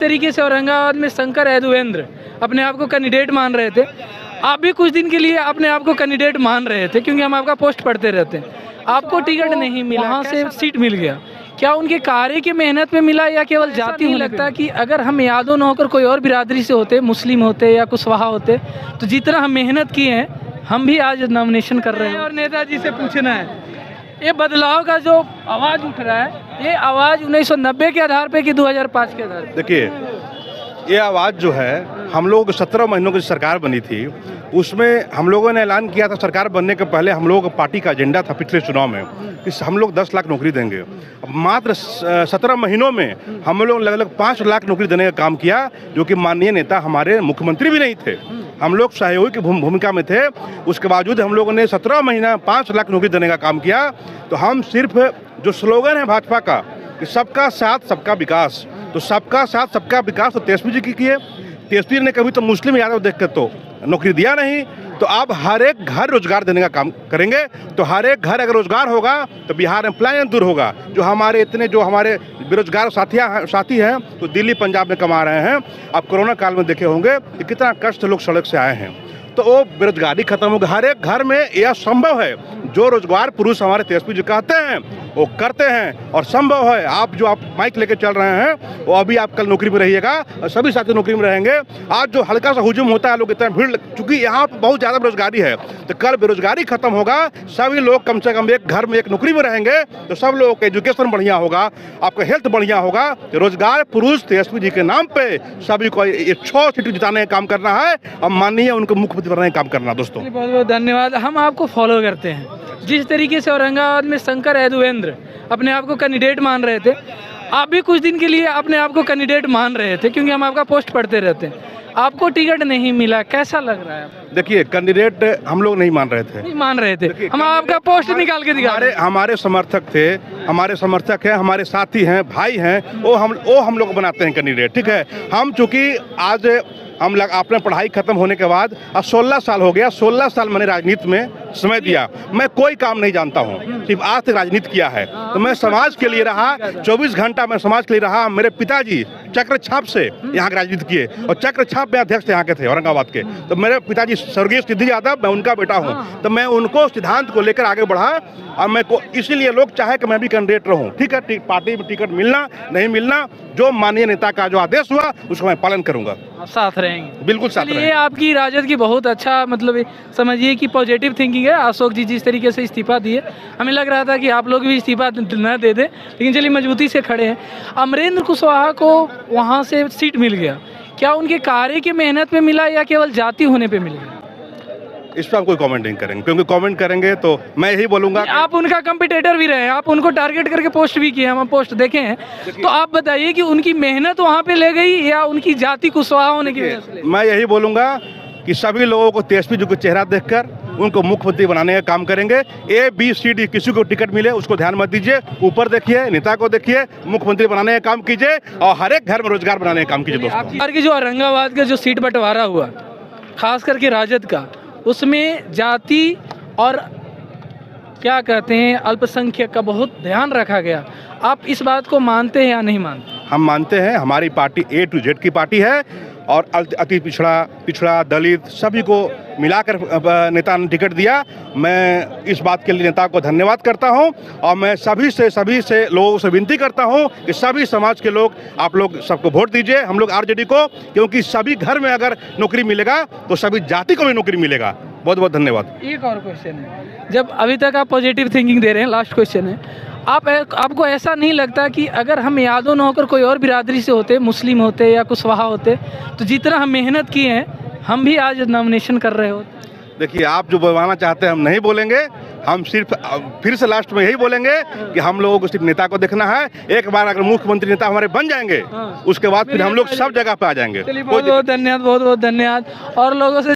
तरीके से औरंगाबाद में शंकर यदुवेंद्र अपने आप को कैंडिडेट मान रहे थे। आप भी कुछ दिन के लिए अपने आप को कैंडिडेट मान रहे थे क्योंकि हम आपका पोस्ट पढ़ते रहते हैं। आपको टिकट नहीं मिला, वहाँ से सीट मिल गया। क्या उनके कार्य की मेहनत में मिला या केवल जाति? नहीं लगता कि अगर हम यादव न होकर कोई और बिरादरी से होते, मुस्लिम होते या कुशवाहा होते, तो जितना हम मेहनत किए हैं हम भी आज नॉमिनेशन कर रहे हैं। और नेताजी से पूछना है, ये बदलाव का जो आवाज़ उठ रहा है, ये आवाज़ 1990 के आधार पे कि 2005 के आधार पे? देखिए, ये आवाज़ जो है, हम लोग 17 महीनों की सरकार बनी थी, उसमें हम लोगों ने ऐलान किया था सरकार बनने के पहले हम लोगों का पार्टी का एजेंडा था पिछले चुनाव में कि हम लोग 10 लाख नौकरी देंगे। अब मात्र 17 महीनों में हम लोग लगभग 5 लाख नौकरी देने का काम किया, जो कि माननीय नेता हमारे मुख्यमंत्री भी नहीं थे। हम लोग सहयोगी की भूमिका में थे। उसके बावजूद हम लोगों ने 17 महीना 5 लाख नौकरी देने का काम किया। तो हम सिर्फ जो स्लोगन है भाजपा का कि सबका साथ सबका विकास, तो सबका साथ सबका विकास तो तेजस्वी जी की किए। तेजस्वी ने कभी तो मुस्लिम यादव देख कर तो नौकरी दिया नहीं। तो अब हर एक घर रोजगार देने का काम करेंगे। तो हर एक घर अगर रोजगार होगा तो बिहार एम्प्लॉयमेंट दूर होगा। जो हमारे हमारे बेरोजगार साथी हैं तो दिल्ली पंजाब में कमा रहे हैं। अब कोरोना काल में देखे होंगे कि कितना कष्ट लोग सड़क से आए हैं। तो वो बेरोजगारी खत्म होगी। हर एक घर में यह संभव है। जो रोजगार पुरुष हमारे तेजस्वी जी कहते हैं वो करते हैं और संभव है। आप माइक लेके चल रहे हैं वो अभी आप कल नौकरी में रहिएगा और सभी साथी नौकरी में रहेंगे। आज जो हल्का सा हुजूम होता है, लोग इतना भीड़, चूंकि यहाँ पर बहुत ज़्यादा बेरोजगारी है, तो कल बेरोजगारी खत्म होगा। सभी लोग कम से कम एक घर में एक नौकरी में रहेंगे तो सब लोगों का एजुकेशन बढ़िया होगा, आपका हेल्थ बढ़िया होगा। रोजगार पुरुष तेजस्वी जी के नाम पे सभी को 6 सीट जिताने का काम करना है और माननीय उनको मुख्यमंत्री बनाने का काम करना। दोस्तों बहुत बहुत धन्यवाद। हम आपको फॉलो करते हैं। जिस तरीके से औरंगाबाद में शंकर यदुवेंद्र अपने आप को कैंडिडेट मान रहे थे, आप भी कुछ दिन के लिए अपने आप को कैंडिडेट मान रहे थे क्योंकि हम आपका पोस्ट पढ़ते रहते हैं। आपको टिकट नहीं मिला, कैसा लग रहा है? देखिए, कैंडिडेट हम लोग नहीं मान रहे थे। नहीं मान रहे थे, हम आपका पोस्ट निकाल के दिखा रहे। हमारे समर्थक थे, हमारे समर्थक हैं, हमारे साथी हैं, भाई हैं, वो हम लोग बनाते हैं कैंडिडेट। ठीक है, हम चूंकि आज आपने पढ़ाई खत्म होने के बाद अब 16 साल हो गया। 16 साल मैंने राजनीति में समय दिया। मैं कोई काम नहीं जानता हूँ, सिर्फ आज तक राजनीति किया है। तो मैं समाज के लिए रहा, 24 घंटा मैं समाज के लिए रहा। मेरे पिताजी चक्र छाप से यहाँ की राजनीति किए और चक्र छाप में अध्यक्ष यहाँ के थे औरंगाबाद के। तो मेरे पिताजी स्वर्गीय सिद्धि यादव, मैं उनका बेटा हूँ। तो मैं उनको सिद्धांत को लेकर आगे बढ़ा और इसीलिए लोग चाहे कि मैं भी कैंडिडेट रहूँ। ठीक है, पार्टी में टिकट मिलना नहीं मिलना, जो माननीय नेता का जो आदेश हुआ उसको मैं पालन करूंगा। साथ रहेंगे, बिल्कुल साथ रहेंगे। ये आपकी राजद की बहुत अच्छा, मतलब समझिए कि पॉजिटिव थिंकिंग है। अशोक जी जिस तरीके से इस्तीफा दिए, हमें लग रहा था कि आप लोग भी इस्तीफा न दे दें, लेकिन चलिए मजबूती से खड़े हैं। अमरेंद्र कुशवाहा को वहाँ से सीट मिल गया। क्या उनके कार्य की मेहनत में मिला या केवल जाति होने पे मिला? इस पर हम कोई कमेंट नहीं करेंगे, क्योंकि कमेंट करेंगे तो मैं यही बोलूंगा। आप उनका कंपटीटर भी रहे हैं, आप उनको टारगेट करके पोस्ट भी किए, हम पोस्ट देखे हैं। तो आप बताइए कि उनकी मेहनत वहाँ पे ले गई या उनकी जाति कुशवाहा होने की वजह से? मैं यही बोलूंगा कि सभी लोगों को तेजस्वी जी का चेहरा देखकर उनको मुख्यमंत्री बनाने का काम करेंगे। ABCD किसी को टिकट मिले उसको ध्यान मत दीजिए, ऊपर देखिए, नेता को देखिए, मुख्यमंत्री बनाने का काम कीजिए और हर एक घर में रोजगार बनाने का काम कीजिए। दोस्तों, आपकी जो औरंगाबाद का जो सीट बंटवारा हुआ, खास करके राजद का, उसमें जाति और क्या कहते हैं अल्पसंख्यक का बहुत ध्यान रखा गया। आप इस बात को मानते हैं या नहीं मानते? हम मानते हैं। हमारी पार्टी A to Z की पार्टी है और अति पिछड़ा दलित सभी को मिलाकर नेता ने टिकट दिया। मैं इस बात के लिए नेता को धन्यवाद करता हूं और मैं सभी से लोगों से विनती करता हूं कि सभी समाज के लोग, आप लोग सबको वोट दीजिए हम लोग RJD को, क्योंकि सभी घर में अगर नौकरी मिलेगा तो सभी जाति को भी नौकरी मिलेगा। बहुत बहुत धन्यवाद। एक और क्वेश्चन है, जब अभी तक आप पॉजिटिव थिंकिंग दे रहे हैं, लास्ट क्वेश्चन है, आपको ऐसा नहीं लगता कि अगर हम यादव न होकर कोई और बिरादरी से होते, मुस्लिम होते या कुशवाहा होते, तो जितना हम मेहनत किए हैं हम भी आज नॉमिनेशन कर रहे होते? देखिए, आप जो बोलवाना चाहते हैं हम नहीं बोलेंगे। हम सिर्फ फिर से लास्ट में यही बोलेंगे कि हम लोगों को सिर्फ नेता को देखना है। एक बार अगर मुख्यमंत्री नेता हमारे बन जाएंगे, उसके बाद फिर हम लोग सब जगह पे आ जाएंगे। बहुत बहुत धन्यवाद, बहुत बहुत धन्यवाद। और लोगों से